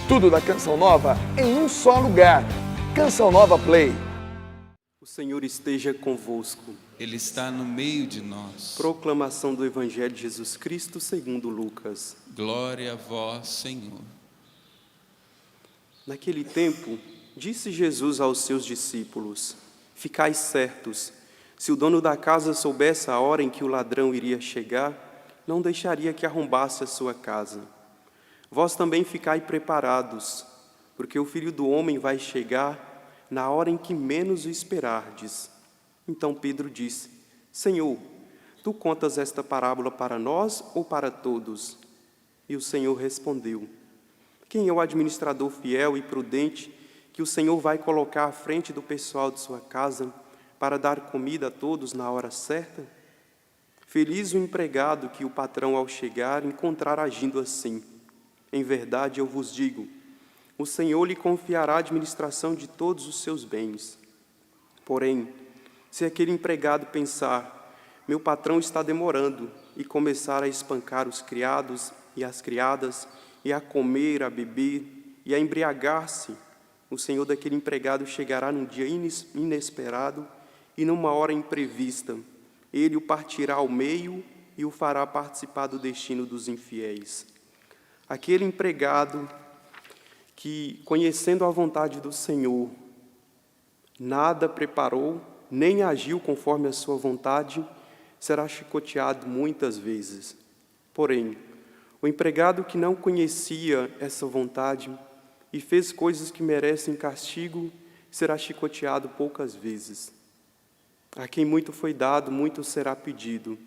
Tudo da Canção Nova em um só lugar. Canção Nova Play. O Senhor esteja convosco. Ele está no meio de nós. Proclamação do Evangelho de Jesus Cristo segundo Lucas. Glória a vós, Senhor. Naquele tempo, disse Jesus aos seus discípulos: Ficai certos, se o dono da casa soubesse a hora em que o ladrão iria chegar, não deixaria que arrombasse a sua casa. Vós também ficai preparados, porque o Filho do Homem vai chegar na hora em que menos o esperardes. Então Pedro disse: Senhor, tu contas esta parábola para nós ou para todos? E o Senhor respondeu: Quem é o administrador fiel e prudente que o Senhor vai colocar à frente do pessoal de sua casa para dar comida a todos na hora certa? Feliz o empregado que o patrão, ao chegar, encontrar agindo assim. Em verdade, eu vos digo, o Senhor lhe confiará a administração de todos os seus bens. Porém, se aquele empregado pensar, meu patrão está demorando, e começar a espancar os criados e as criadas, e a comer, a beber, e a embriagar-se, o Senhor daquele empregado chegará num dia inesperado e numa hora imprevista. Ele o partirá ao meio e o fará participar do destino dos infiéis. Aquele empregado que, conhecendo a vontade do Senhor, nada preparou, nem agiu conforme a sua vontade, será chicoteado muitas vezes. Porém, o empregado que não conhecia essa vontade e fez coisas que merecem castigo, será chicoteado poucas vezes. A quem muito foi dado, muito será pedido.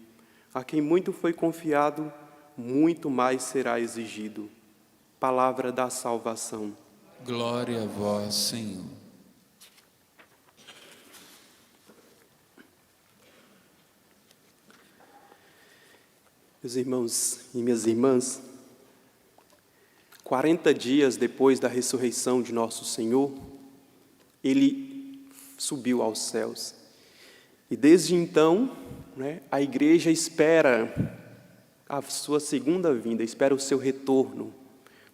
A quem muito foi confiado, muito mais será exigido. Palavra da salvação. Glória a vós, Senhor. Meus irmãos e minhas irmãs, 40 dias depois da ressurreição de nosso Senhor, Ele subiu aos céus. E desde então, a igreja espera a sua segunda vinda, espera o seu retorno,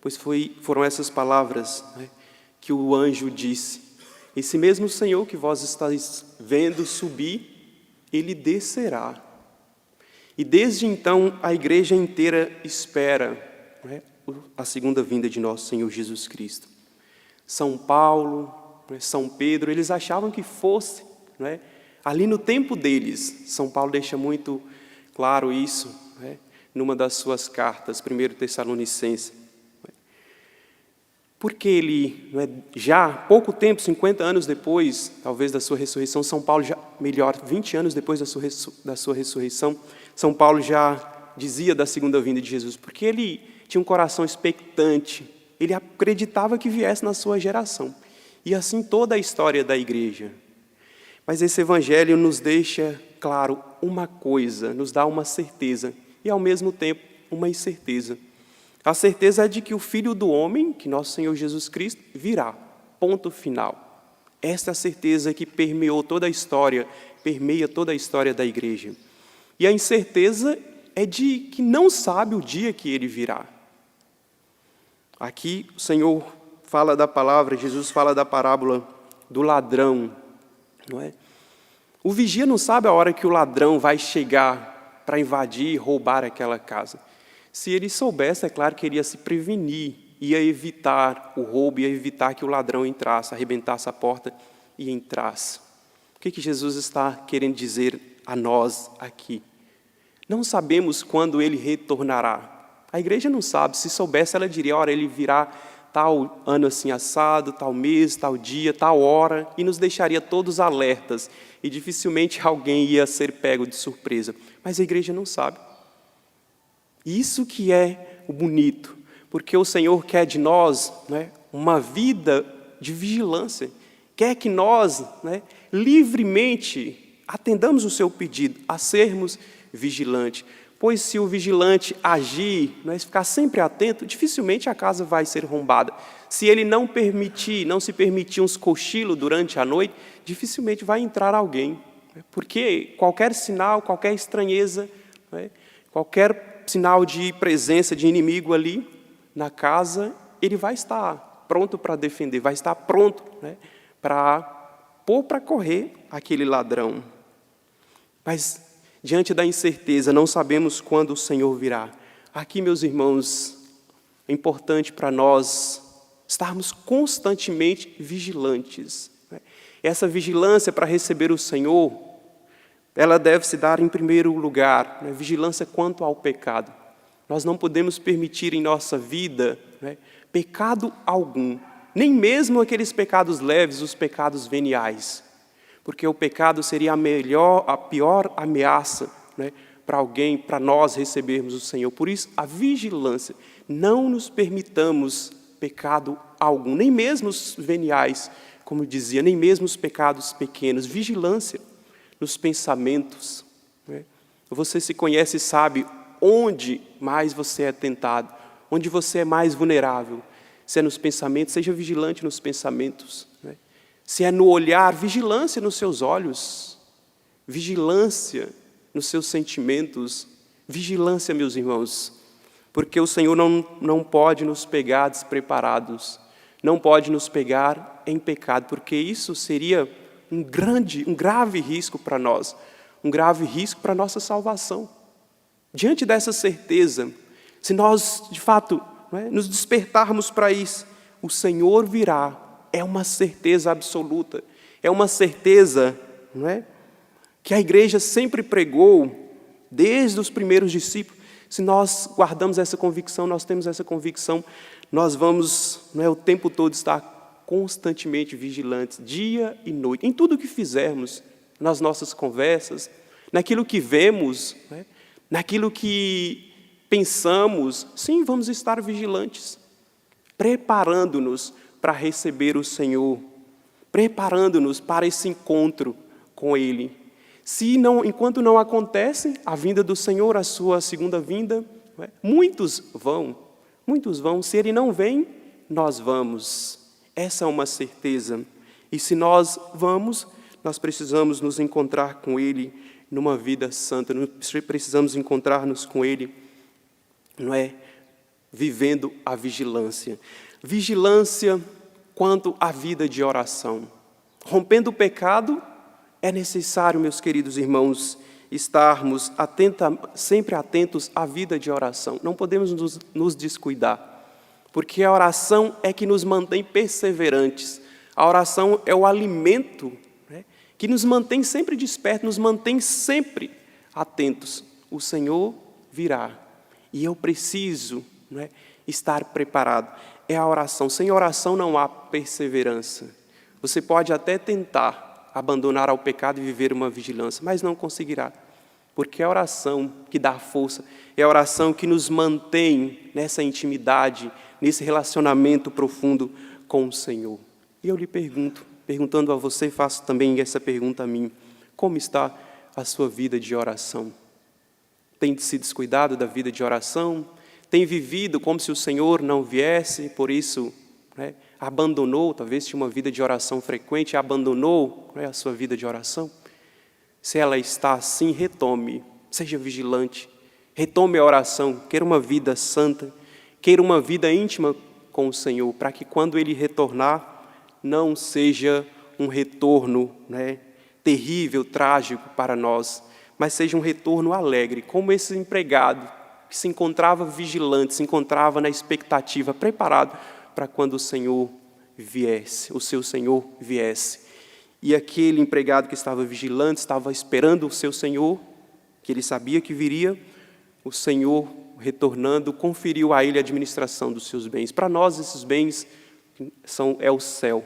pois foram essas palavras que o anjo disse: esse mesmo Senhor que vós estáis vendo subir, Ele descerá. E desde então a igreja inteira espera a segunda vinda de nosso Senhor Jesus Cristo. São Paulo, São Pedro, eles achavam que fosse, ali no tempo deles. São Paulo deixa muito claro isso, numa das suas cartas, 1 Tessalonicenses. Porque ele, já pouco tempo, 50 anos depois, talvez, da sua ressurreição, São Paulo, 20 anos depois da sua ressurreição, São Paulo já dizia da segunda vinda de Jesus, porque ele tinha um coração expectante, ele acreditava que viesse na sua geração. E assim toda a história da igreja. Mas esse evangelho nos deixa claro uma coisa, nos dá uma certeza, e ao mesmo tempo uma incerteza. A certeza é de que o Filho do Homem, que nosso Senhor Jesus Cristo, virá. Ponto final. Esta é a certeza que permeia toda a história da igreja. E a incerteza é de que não sabe o dia que Ele virá. Aqui o Senhor fala da palavra, Jesus fala da parábola do ladrão, não é? O vigia não sabe a hora que o ladrão vai chegar para invadir e roubar aquela casa. Se ele soubesse, é claro que ele ia se prevenir, ia evitar o roubo, ia evitar que o ladrão entrasse, arrebentasse a porta e entrasse. O que Jesus está querendo dizer a nós aqui? Não sabemos quando ele retornará. A igreja não sabe. Se soubesse, ela diria: ora, ele virá tal ano assim assado, tal mês, tal dia, tal hora, e nos deixaria todos alertas, e dificilmente alguém ia ser pego de surpresa. Mas a igreja não sabe. Isso que é o bonito, porque o Senhor quer de nós uma vida de vigilância, quer que nós livremente atendamos o seu pedido a sermos vigilantes. Pois se o vigilante agir, ficar sempre atento, dificilmente a casa vai ser arrombada. Se ele não se permitir uns cochilos durante a noite, dificilmente vai entrar alguém. Porque qualquer sinal, qualquer estranheza, qualquer sinal de presença de inimigo ali na casa, ele vai estar pronto para defender, vai estar pronto, né, para pôr para correr aquele ladrão. Mas, diante da incerteza, não sabemos quando o Senhor virá. Aqui, meus irmãos, é importante para nós estarmos constantemente vigilantes. Essa vigilância para receber o Senhor, ela deve se dar em primeiro lugar, né, vigilância quanto ao pecado. Nós não podemos permitir em nossa vida, né, pecado algum, nem mesmo aqueles pecados leves, os pecados veniais, porque o pecado seria a pior ameaça, né, para alguém, para nós recebermos o Senhor. Por isso, a vigilância, não nos permitamos pecado algum, nem mesmo os veniais, como eu dizia, nem mesmo os pecados pequenos. Vigilância nos pensamentos, né? Você se conhece e sabe onde mais você é tentado, onde você é mais vulnerável. Se é nos pensamentos, seja vigilante nos pensamentos, né? Se é no olhar, vigilância nos seus olhos, vigilância nos seus sentimentos, vigilância, meus irmãos, porque o Senhor não pode nos pegar despreparados, não pode nos pegar em pecado, porque isso seria um grave risco para nós, um grave risco para a nossa salvação. Diante dessa certeza, se nós, de fato, nos despertarmos para isso, o Senhor virá, é uma certeza absoluta, é uma certeza, não é, que a igreja sempre pregou, desde os primeiros discípulos. Se nós guardamos essa convicção, nós temos essa convicção, nós vamos, o tempo todo estar constantemente vigilantes, dia e noite, em tudo que fizermos, nas nossas conversas, naquilo que vemos, naquilo que pensamos. Sim, vamos estar vigilantes, preparando-nos para receber o Senhor, preparando-nos para esse encontro com Ele. Enquanto não acontece a vinda do Senhor, a sua segunda vinda, muitos vão. Se Ele não vem, nós vamos. Essa é uma certeza. E se nós vamos, nós precisamos nos encontrar com Ele numa vida santa. Nós precisamos encontrar-nos com Ele, vivendo a vigilância. Vigilância quanto à vida de oração. Rompendo o pecado, é necessário, meus queridos irmãos, estarmos sempre atentos à vida de oração. Não podemos nos descuidar, porque a oração é que nos mantém perseverantes. A oração é o alimento, que nos mantém sempre despertos, nos mantém sempre atentos. O Senhor virá e eu preciso estar preparado. É a oração. Sem oração não há perseverança. Você pode até tentar abandonar ao pecado e viver uma vigilância, mas não conseguirá, porque é a oração que dá força, é a oração que nos mantém nessa intimidade, nesse relacionamento profundo com o Senhor. E eu lhe perguntando a você, faço também essa pergunta a mim: como está a sua vida de oração? Tem se descuidado da vida de oração? Tem vivido como se o Senhor não viesse, por isso abandonou, talvez tinha uma vida de oração frequente, e abandonou a sua vida de oração? Se ela está assim, retome, seja vigilante, retome a oração, queira uma vida santa, queira uma vida íntima com o Senhor, para que quando Ele retornar, não seja um retorno terrível, trágico para nós, mas seja um retorno alegre, como esse empregado que se encontrava vigilante, se encontrava na expectativa, preparado para quando o Senhor viesse, o seu Senhor viesse. E aquele empregado que estava vigilante, estava esperando o seu Senhor, que ele sabia que viria, o Senhor, retornando, conferiu a ele a administração dos seus bens. Para nós, esses bens é o céu.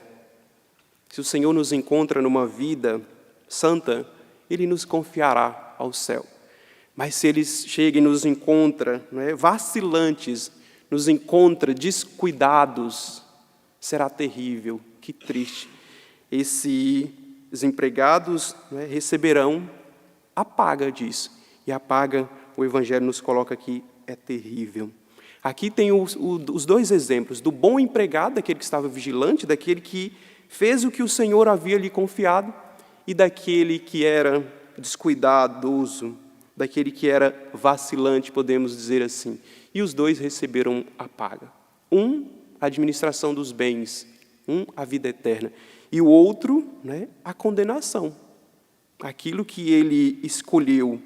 Se o Senhor nos encontra numa vida santa, Ele nos confiará ao céu. Mas se Ele chega e nos encontra vacilantes, nos encontra descuidados, será terrível, que triste. Esses empregados receberão a paga disso. E a paga, o Evangelho nos coloca aqui, é terrível. Aqui tem os dois exemplos, do bom empregado, daquele que estava vigilante, daquele que fez o que o Senhor havia lhe confiado, e daquele que era descuidadoso, daquele que era vacilante, podemos dizer assim. E os dois receberam a paga. Um a administração dos bens, a vida eterna, e o outro, a condenação. Aquilo que ele escolheu,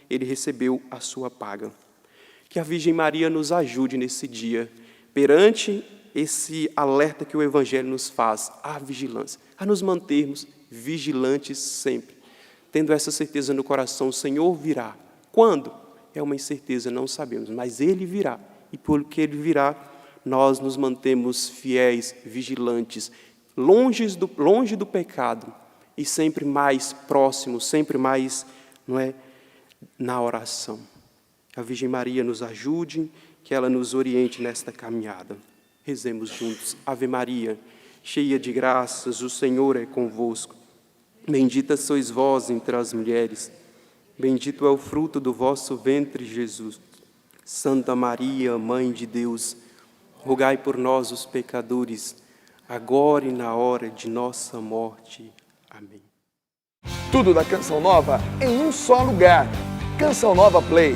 ele recebeu a sua paga. Que a Virgem Maria nos ajude nesse dia, perante esse alerta que o Evangelho nos faz, à vigilância, a nos mantermos vigilantes sempre, tendo essa certeza no coração: o Senhor virá. Quando? É uma incerteza, não sabemos, mas Ele virá. E porque Ele virá, nós nos mantemos fiéis, vigilantes, longe do pecado e sempre mais próximos, sempre mais na oração. A Virgem Maria nos ajude, que ela nos oriente nesta caminhada. Rezemos juntos. Ave Maria, cheia de graças, o Senhor é convosco. Bendita sois vós entre as mulheres. Bendito é o fruto do vosso ventre, Jesus. Santa Maria, Mãe de Deus, rogai por nós, os pecadores, agora e na hora de nossa morte. Amém. Tudo da Canção Nova em um só lugar. Canção Nova Play.